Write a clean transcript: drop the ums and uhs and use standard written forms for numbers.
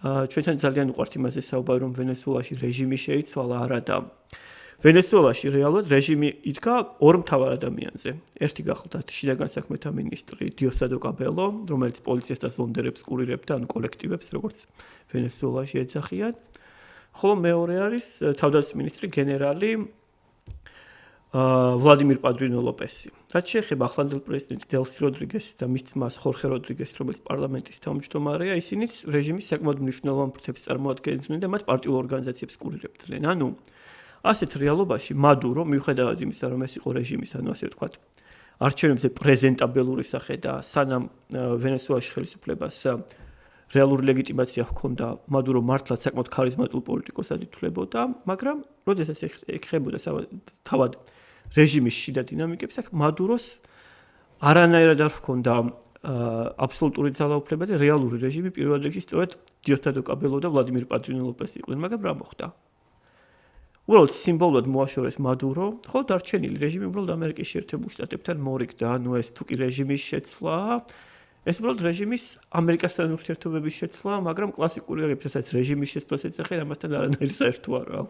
ჩვენთან ძალიან უყვართ იმაზე საუბარი, რომ ვენესუელაში რეჟიმი შეიცვალა, არა და ვენესუელაში რეალურად რეჟიმი იდგა ორ მთავარ ადამიანზე. ერთი გახლდათ შინაგან საქმეთა მინისტრი დიოსდადო კაბელო, რომელიც პოლიციას და ზონდერებს კურირებდა, ანუ კოლექტივებს, როგორც ვენესუელაში ეძახიან. ხოლო მეორე არის თავდაცვის მინისტრი გენერალი ვლადიმირ პადრინო ლოპესი. რაც შეეხება ახლანდელ პრეზიდენტს დელსი როდრიგესს და მის ძმას ხორხე როდრიგესს, რომელიც პარლამენტის თავმჯდომარეა, ისინიც რეჟიმის საკმაოდ მნიშვნელოვან ფრთებს წარმოადგენდნენ და მათ პარტიულ ორგანიზაციებს კურირებდნენ. ანუ ასეთ რეალობაში მადურო, მიუხედავად იმისა, რომ ეს იყო რეჟიმის, ანუ ასე ვთქვათ, არჩევნებზე პრეზენტაბელური სახე და სანამ ვენესუელაში ხელისუფლებას რეალური ლეგიტიმაცია ჰქონდა, მადურო მართლაც საკმაოდ ქარიზმატულ პოლიტიკოსად ითვლებოდა, მაგრამ როდესაც ეხებოდა თავად რეჟიმის შიდა დინამიკებს, აქ მადუროს არანაირად არ ჰქონდა აბსოლუტური ძალაუფლება და რეალური რეჟიმი პირველ რიგში სწორედ დიოსდადო კაბელო და ვლადიმირ პადრინო ლოპესი იყვნენ, მაგრამ რა მოხდა? უბრალოდ სიმბოლურად მოაშორეს მადურო, ხოლო დარჩენილი რეჟიმი უბრალოდ ამერიკის შეერთებულ შტატებთან მორიგდა, ანუ ეს თუ კი რეჟიმის შეცვლა, ეს უბრალოდ რეჟიმის ამერიკასთან ურთიერთობების შეცვლა, მაგრამ კლასიკური რეჟიმის შეცვლას ეძახიან, ამასთან არანაირი საერთო არ აქვს.